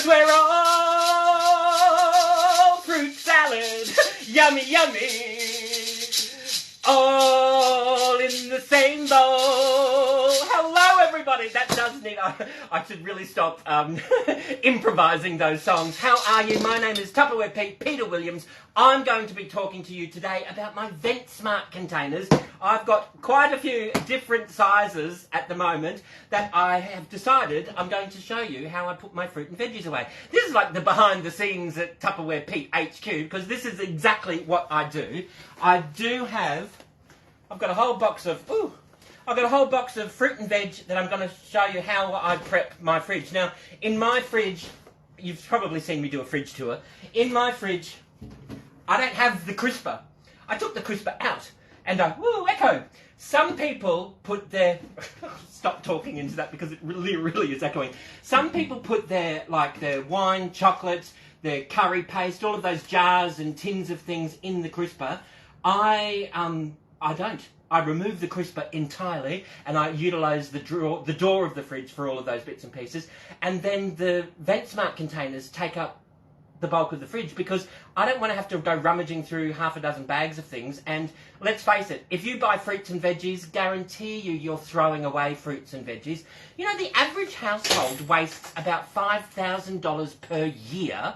we're all fruit salad. Yummy, yummy. All in the same bowl. Hello, everybody. That does need... I should really stop improvising those songs. How are you? My name is Tupperware Pete, Peter Williams. I'm going to be talking to you today about my Vent Smart containers. I've got quite a few different sizes at the moment that I have decided I'm going to show you how I put my fruit and veggies away. This is like the behind the scenes at Tupperware Pete HQ, because this is exactly what I do. I've got a whole box of fruit and veg that I'm going to show you how I prep my fridge. Now, in my fridge, you've probably seen me do a fridge tour. In my fridge, I don't have the crisper. I took the crisper out and echo. Some people put their... Stop talking into that because it really is echoing. Some people put their wine, chocolates, their curry paste, all of those jars and tins of things in the crisper. I don't. I remove the crisper entirely and I utilise the door of the fridge for all of those bits and pieces. And then the Vent Smart containers take up the bulk of the fridge because I don't want to have to go rummaging through half a dozen bags of things. And let's face it, if you buy fruits and veggies, guarantee you're throwing away fruits and veggies. You know, the average household wastes about $5,000 per year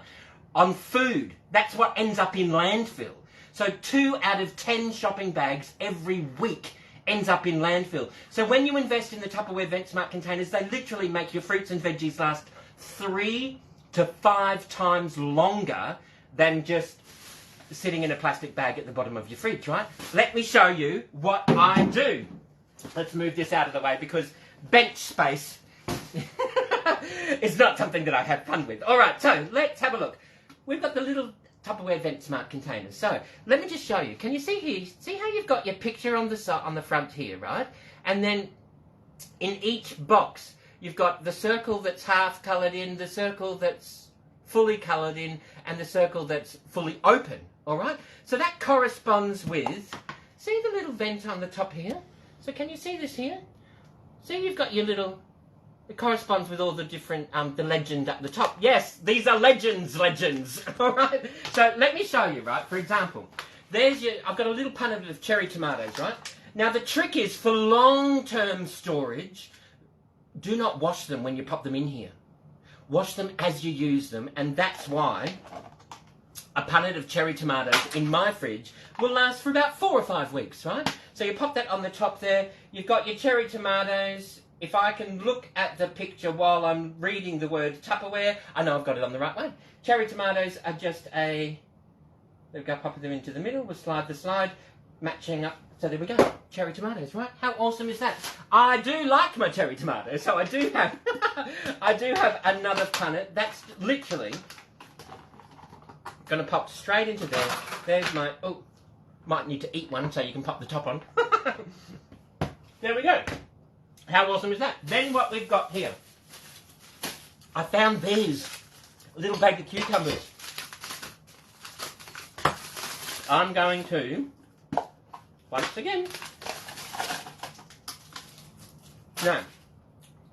on food. That's what ends up in landfill. So 2 out of 10 shopping bags every week ends up in landfill. So when you invest in the Tupperware Vent Smart containers, they literally make your fruits and veggies last 3 to 5 times longer than just sitting in a plastic bag at the bottom of your fridge, right? Let me show you what I do. Let's move this out of the way because bench space is not something that I have fun with. All right, so let's have a look. We've got the little Tupperware Vent Smart containers. So let me just show you. Can you see here? See how you've got your picture on the front here, right? And then in each box, you've got the circle that's half coloured in, the circle that's fully coloured in, and the circle that's fully open. All right. So that corresponds with. See the little vent on the top here. So can you see this here? See, you've got your little. It corresponds with all the different, the legend at the top. Yes, these are legends, all right? So let me show you, right? For example, I've got a little punnet of cherry tomatoes, right? Now the trick is for long-term storage, do not wash them when you pop them in here. Wash them as you use them, and that's why a punnet of cherry tomatoes in my fridge will last for about 4 or 5 weeks, right? So you pop that on the top there, you've got your cherry tomatoes. If I can look at the picture while I'm reading the word Tupperware, I know I've got it on the right way. Cherry tomatoes are just there we go, pop them into the middle, we'll slide the slide, matching up. So there we go, cherry tomatoes, right? How awesome is that? I do like my cherry tomatoes, so I do have, I do have another punnet. That's literally going to pop straight into there. There's my, might need to eat one so you can pop the top on. There we go. How awesome is that? Then what we've got here, I found these little bag of cucumbers. I'm going to, once again, no,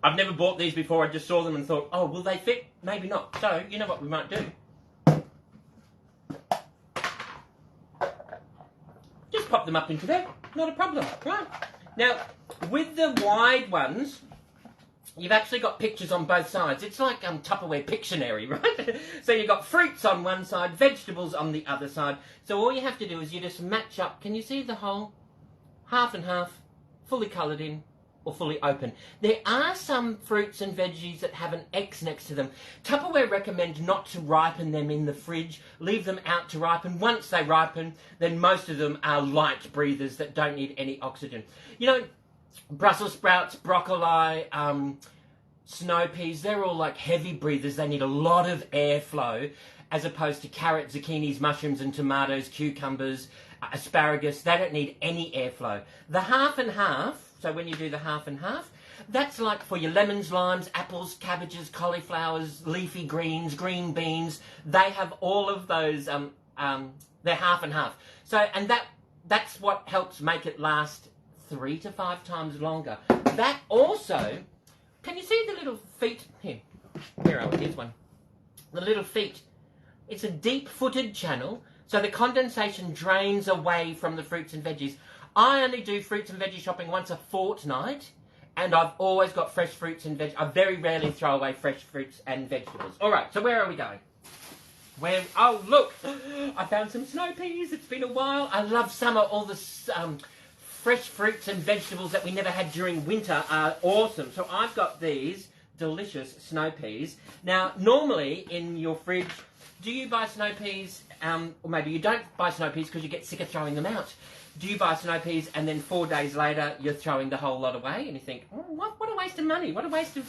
I've never bought these before. I just saw them and thought, oh, will they fit? Maybe not. So, you know what we might do? Just pop them up into there. Not a problem, right? Now, with the wide ones, you've actually got pictures on both sides. It's like Tupperware Pictionary, right? So you've got fruits on one side, vegetables on the other side. So all you have to do is you just match up. Can you see the whole? Half and half, fully coloured in, or fully open. There are some fruits and veggies that have an X next to them. Tupperware recommends not to ripen them in the fridge. Leave them out to ripen. Once they ripen, then most of them are light breathers that don't need any oxygen. You know, Brussels sprouts, broccoli, snow peas, they're all like heavy breathers. They need a lot of airflow, as opposed to carrots, zucchinis, mushrooms and tomatoes, cucumbers, asparagus. They don't need any airflow. The half and half, so when you do the half and half, that's like for your lemons, limes, apples, cabbages, cauliflowers, leafy greens, green beans. They have all of those, they're half and half. So, and that's what helps make it last 3 to 5 times longer. That also, can you see the little feet? Here, here's one. the little feet. It's a deep-footed channel, so the condensation drains away from the fruits and veggies. I only do fruits and veggie shopping once a fortnight, and I've always got fresh fruits and veg. I very rarely throw away fresh fruits and vegetables. All right, so where are we going? Oh, look, I found some snow peas. It's been a while. I love summer. All the fresh fruits and vegetables that we never had during winter are awesome. So I've got these delicious snow peas. Now, normally in your fridge, do you buy snow peas, or maybe you don't buy snow peas because you get sick of throwing them out? Do you buy snow peas and then 4 days later you're throwing the whole lot away and you think, oh, what a waste of money, what a waste of,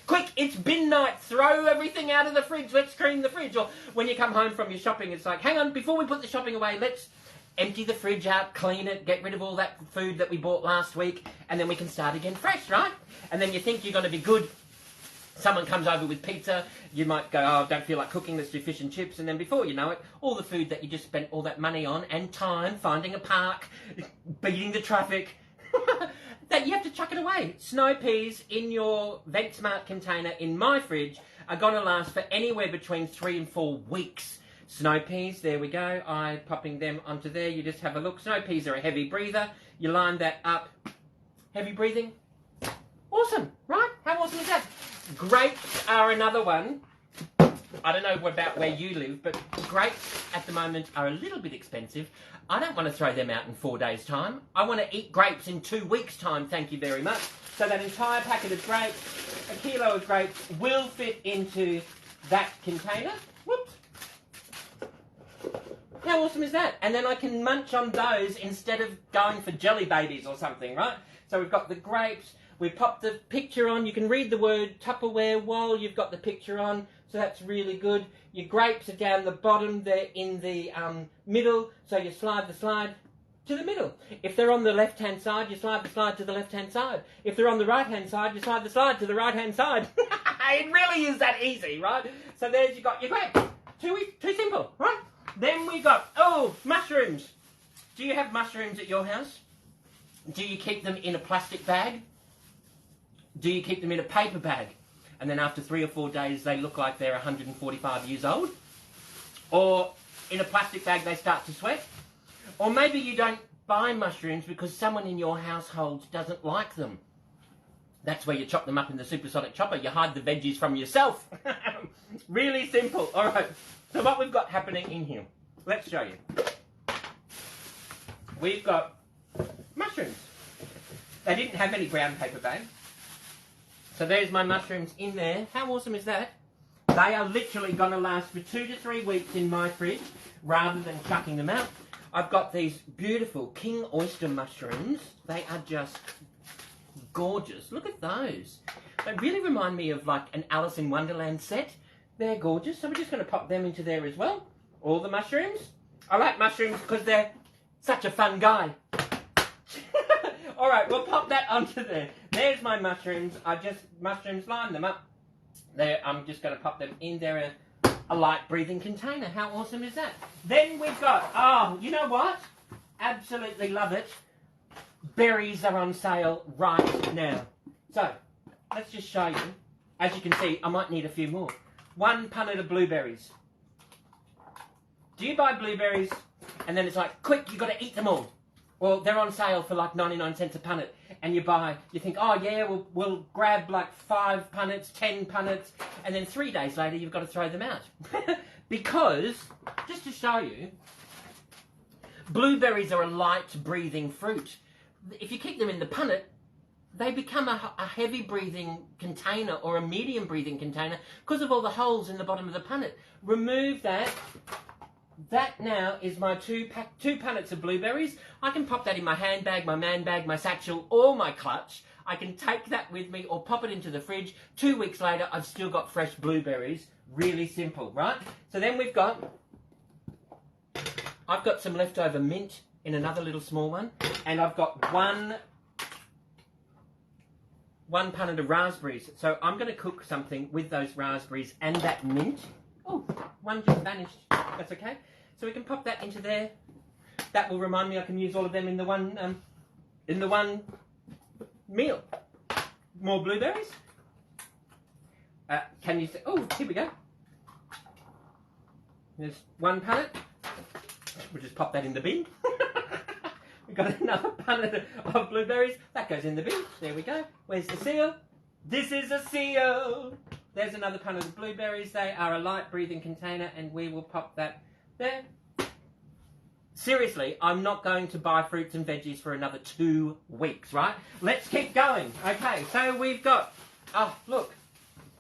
quick, it's bin night, throw everything out of the fridge, let's clean the fridge. Or when you come home from your shopping, it's like, hang on, before we put the shopping away, let's empty the fridge out, clean it, get rid of all that food that we bought last week, and then we can start again fresh, right? And then you think you're going to be good. Someone comes over with pizza, you might go, oh, don't feel like cooking, let's do fish and chips, and then before you know it, all the food that you just spent all that money on and time, finding a park, beating the traffic, that you have to chuck it away. Snow peas in your Vent Smart container in my fridge are going to last for anywhere between 3 and 4 weeks. Snow peas, there we go, I'm popping them onto there, you just have a look. Snow peas are a heavy breather, you line that up, heavy breathing, awesome, right? How awesome is that? Grapes are another one. I don't know about where you live, but grapes at the moment are a little bit expensive. I don't want to throw them out in 4 days' time. I want to eat grapes in 2 weeks' time, thank you very much. So that entire packet of grapes, a kilo of grapes, will fit into that container. Whoops. How awesome is that? And then I can munch on those instead of going for jelly babies or something, right? So we've got the grapes. We pop the picture on. You can read the word Tupperware while you've got the picture on, so that's really good. Your grapes are down the bottom. They're in the middle, so you slide the slide to the middle. If they're on the left-hand side, you slide the slide to the left-hand side. If they're on the right-hand side, you slide the slide to the right-hand side. It really is that easy, right? So there's you got your grapes. Too simple, right? Then we got, mushrooms. Do you have mushrooms at your house? Do you keep them in a plastic bag? Do you keep them in a paper bag? And then after 3 or 4 days, they look like they're 145 years old? Or in a plastic bag, they start to sweat? Or maybe you don't buy mushrooms because someone in your household doesn't like them. That's where you chop them up in the supersonic chopper. You hide the veggies from yourself. Really simple. All right. So what we've got happening in here, let's show you. We've got mushrooms. They didn't have any brown paper bag. So there's my mushrooms in there. How awesome is that? They are literally going to last for 2 to 3 weeks in my fridge rather than chucking them out. I've got these beautiful king oyster mushrooms. They are just gorgeous. Look at those. They really remind me of like an Alice in Wonderland set. They're gorgeous. So we're just going to pop them into there as well. All the mushrooms. I like mushrooms because they're such a fun guy. All right, we'll pop that onto there. There's my mushrooms. Mushrooms, line them up. There, I'm just going to pop them in there in a light breathing container. How awesome is that? Then we've got, you know what? Absolutely love it. Berries are on sale right now. So, let's just show you. As you can see, I might need a few more. 1 punnet of blueberries. Do you buy blueberries and then it's like, quick, you've got to eat them all? Well, they're on sale for like 99 cents a punnet, and you think, oh yeah, we'll grab like 5 punnets, 10 punnets, and then 3 days later you've got to throw them out. Because, just to show you, blueberries are a light breathing fruit. If you keep them in the punnet, they become a heavy breathing container or a medium breathing container because of all the holes in the bottom of the punnet. Remove that. That now is my 2 punnets of blueberries. I can pop that in my handbag, my man bag, my satchel, or my clutch. I can take that with me or pop it into the fridge. 2 weeks later, I've still got fresh blueberries. Really simple, right? So then I've got some leftover mint in another little small one. And I've got one punnet of raspberries. So I'm going to cook something with those raspberries and that mint. Oh, one just vanished. That's okay. So we can pop that into there. That will remind me I can use all of them in the one meal. More blueberries. Can you see? Oh, here we go. There's one punnet. We'll just pop that in the bin. We've got another punnet of blueberries. That goes in the bin. There we go. Where's the seal? This is a seal. There's another punnet of blueberries. They are a light breathing container, and we will pop that there. Seriously, I'm not going to buy fruits and veggies for another 2 weeks, right? Let's keep going. Okay, so we've got, oh, look,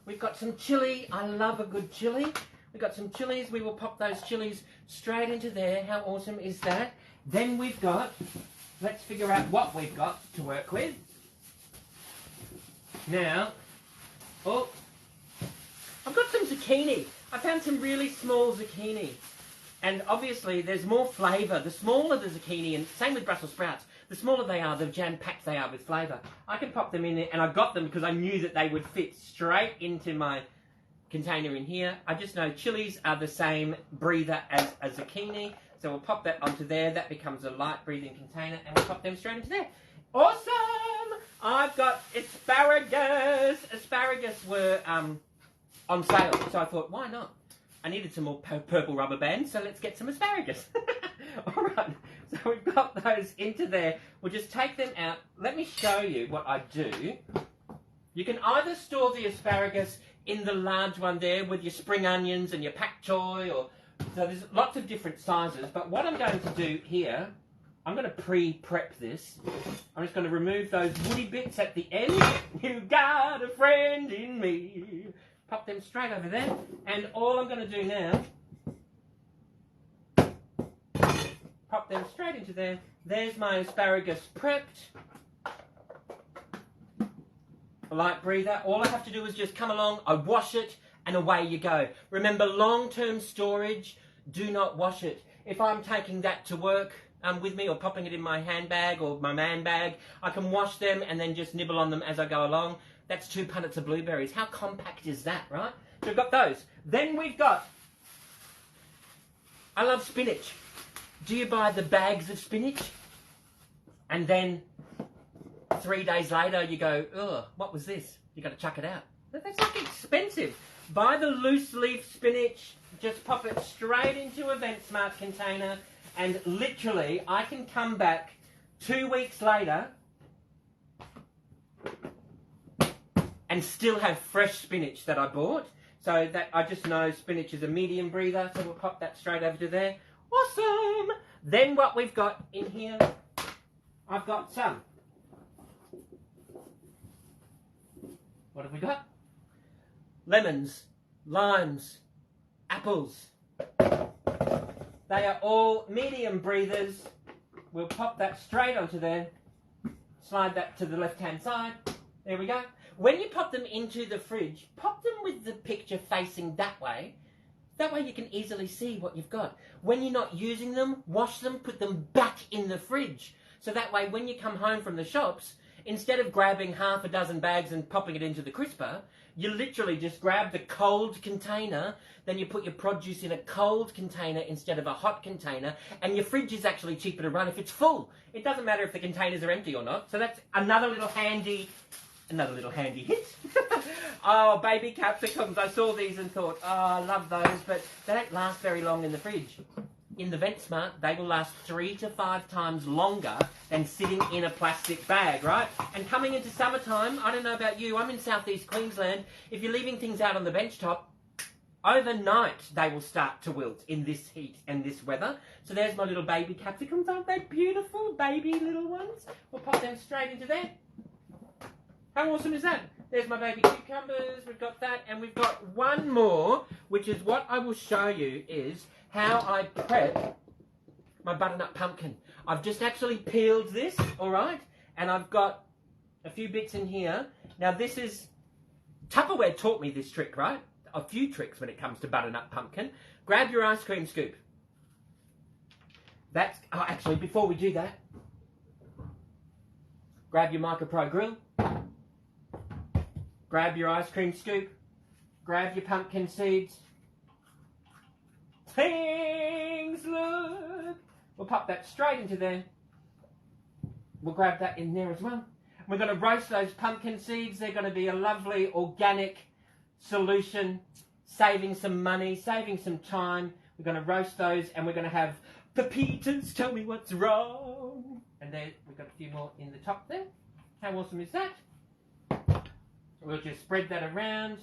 we've got some chilli. I love a good chilli. We've got some chilies. We will pop those chilies straight into there. How awesome is that? Then we've got, let's figure out what we've got to work with. Now, oh, I've got some zucchini. I found some really small zucchini. And obviously there's more flavour. The smaller the zucchini, and same with Brussels sprouts, the smaller they are, the jam-packed they are with flavour. I can pop them in there, and I got them because I knew that they would fit straight into my container in here. I just know chilies are the same breather as a zucchini, so we'll pop that onto there. That becomes a light breathing container, and we'll pop them straight into there. Awesome! I've got asparagus. Asparagus were on sale, so I thought, why not? I needed some more purple rubber bands, so let's get some asparagus. All right, so we've got those into there. We'll just take them out. Let me show you what I do. You can either store the asparagus in the large one there with your spring onions and your pak choy, or so there's lots of different sizes. But what I'm going to do here, I'm going to pre-prep this. I'm just going to remove those woody bits at the end. You got a friend in me. Pop them straight over there, and all I'm going to do now, pop them straight into there. There's my asparagus prepped. A light breather. All I have to do is just come along, I wash it, and away you go. Remember, long-term storage, do not wash it. If I'm taking that to work with me, or popping it in my handbag or my man bag, I can wash them and then just nibble on them as I go along. That's 2 punnets of blueberries. How compact is that, right? So we've got those. Then we've got, I love spinach. Do you buy the bags of spinach? And then 3 days later you go, ugh, what was this? You got to chuck it out. That's like expensive. Buy the loose leaf spinach, just pop it straight into a Vent Smart container, and literally I can come back 2 weeks later and still have fresh spinach that I bought. So that I just know spinach is a medium breather, so we'll pop that straight over to there. Awesome! Then what we've got in here, I've got some. What have we got? Lemons, limes, apples. They are all medium breathers. We'll pop that straight onto there. Slide that to the left-hand side. There we go. When you pop them into the fridge, pop them with the picture facing that way. That way you can easily see what you've got. When you're not using them, wash them, put them back in the fridge. So that way when you come home from the shops, instead of grabbing half a dozen bags and popping it into the crisper, you literally just grab the cold container, then you put your produce in a cold container instead of a hot container, and your fridge is actually cheaper to run if it's full. It doesn't matter if the containers are empty or not. So that's another little handy hit. Oh, baby capsicums. I saw these and thought, oh, I love those, but they don't last very long in the fridge. In the Vent Smart, they will last 3 to 5 times longer than sitting in a plastic bag, right? And coming into summertime, I don't know about you, I'm in southeast Queensland. If you're leaving things out on the bench top, overnight they will start to wilt in this heat and this weather. So there's my little baby capsicums. Aren't they beautiful, baby little ones? We'll pop them straight into there. How awesome is that? There's my baby cucumbers, we've got that, and we've got one more, which is what I will show you is how I prep my butternut pumpkin. I've just actually peeled this, all right, and I've got a few bits in here. Now this is, Tupperware taught me this trick, right? A few tricks when it comes to butternut pumpkin. Grab your ice cream scoop. That's, oh, actually, before we do that, grab your Micro Pro grill. Grab your ice cream scoop, grab your pumpkin seeds. Things look. We'll pop that straight into there. We'll grab that in there as well. We're going to roast those pumpkin seeds. They're going to be a lovely organic solution, saving some money, saving some time. We're going to roast those, and we're going to have pepitas, tell me what's wrong. And then we've got a few more in the top there. How awesome is that? We'll just spread that around,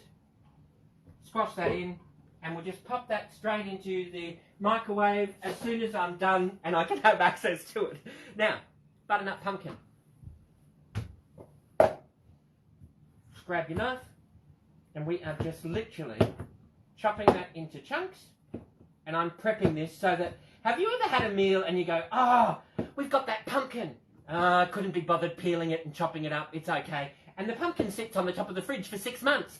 squash that in, and we'll just pop that straight into the microwave as soon as I'm done and I can have access to it. Now, butternut pumpkin. Just grab your knife, and we are just literally chopping that into chunks. And I'm prepping this so that, have you ever had a meal and you go, oh, we've got that pumpkin. I couldn't be bothered peeling it and chopping it up. It's okay. And the pumpkin sits on the top of the fridge for 6 months.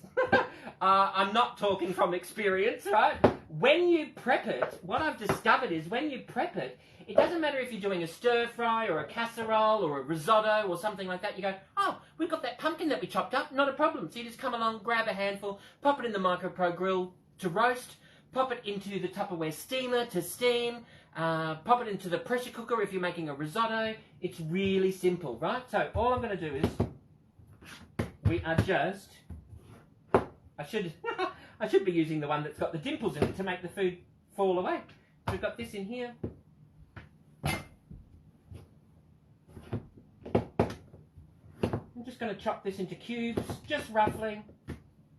I'm not talking from experience, right? When you prep it, what I've discovered is when you prep it, it doesn't matter if you're doing a stir fry or a casserole or a risotto or something like that. You go, oh, we've got that pumpkin that we chopped up. Not a problem. So you just come along, grab a handful, pop it in the Micro Grill to roast, pop it into the Tupperware steamer to steam, pop it into the pressure cooker if you're making a risotto. It's really simple, right? So all I'm going to do is, we are just, I should be using the one that's got the dimples in it to make the food fall away. So we've got this in here. I'm just going to chop this into cubes, just roughly,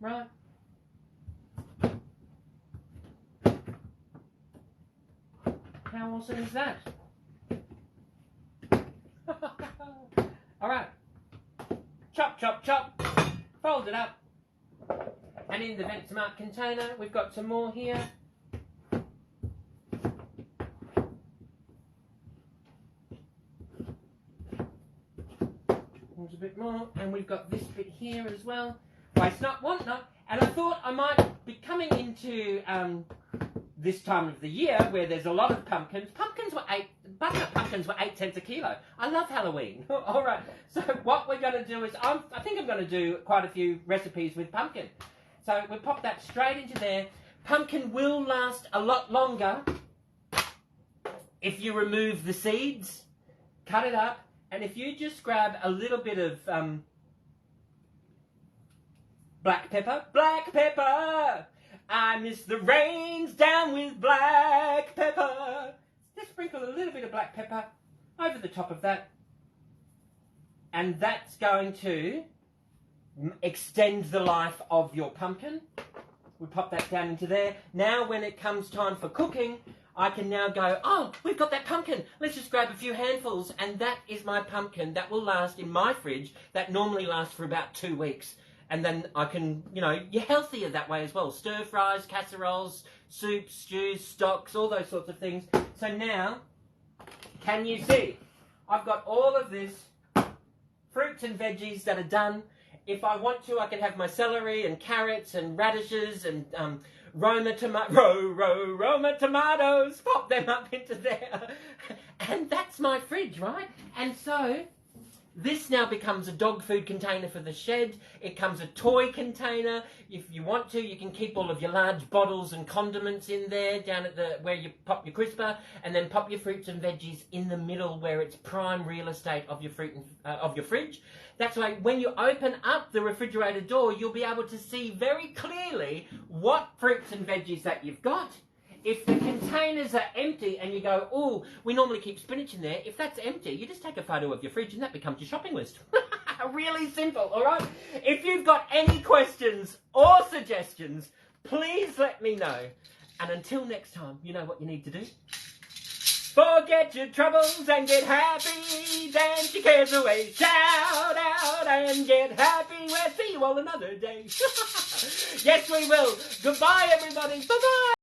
right? How awesome is that? All right. Chop, chop, chop. Fold it up. And in the Vent Smart container, we've got some more here. There's a bit more. And we've got this bit here as well. Waste not, want not. And I thought I might be coming into this time of the year where there's a lot of pumpkins. Butternut pumpkins were 8 cents a kilo. I love Halloween. All right. So what we're going to do is, I think I'm going to do quite a few recipes with pumpkin. So we'll pop that straight into there. Pumpkin will last a lot longer if you remove the seeds, cut it up, and if you just grab a little bit of black pepper. Black pepper! I miss the rains down with black pepper. Just sprinkle a little bit of black pepper over the top of that. And that's going to extend the life of your pumpkin. We pop that down into there. Now when it comes time for cooking, I can now go, oh, we've got that pumpkin. Let's just grab a few handfuls. And that is my pumpkin that will last in my fridge. That normally lasts for about 2 weeks. And then I can, you're healthier that way as well. Stir fries, casseroles, soups, stews, stocks, all those sorts of things. So now, can you see? I've got all of this fruits and veggies that are done. If I want to, I can have my celery and carrots and radishes and Roma tomatoes. Pop them up into there. And that's my fridge, right? And so this now becomes a dog food container for the shed. It comes a toy container. If you want to, you can keep all of your large bottles and condiments in there, down at where you pop your crisper, and then pop your fruits and veggies in the middle where it's prime real estate of your of your fridge. That's why when you open up the refrigerator door, you'll be able to see very clearly what fruits and veggies that you've got. If the containers are empty and you go, oh, we normally keep spinach in there, if that's empty, you just take a photo of your fridge and that becomes your shopping list. Really simple, all right? If you've got any questions or suggestions, please let me know. And until next time, you know what you need to do. Forget your troubles and get happy. Dance your cares away. Shout out and get happy. We'll see you all another day. Yes, we will. Goodbye, everybody. Bye-bye.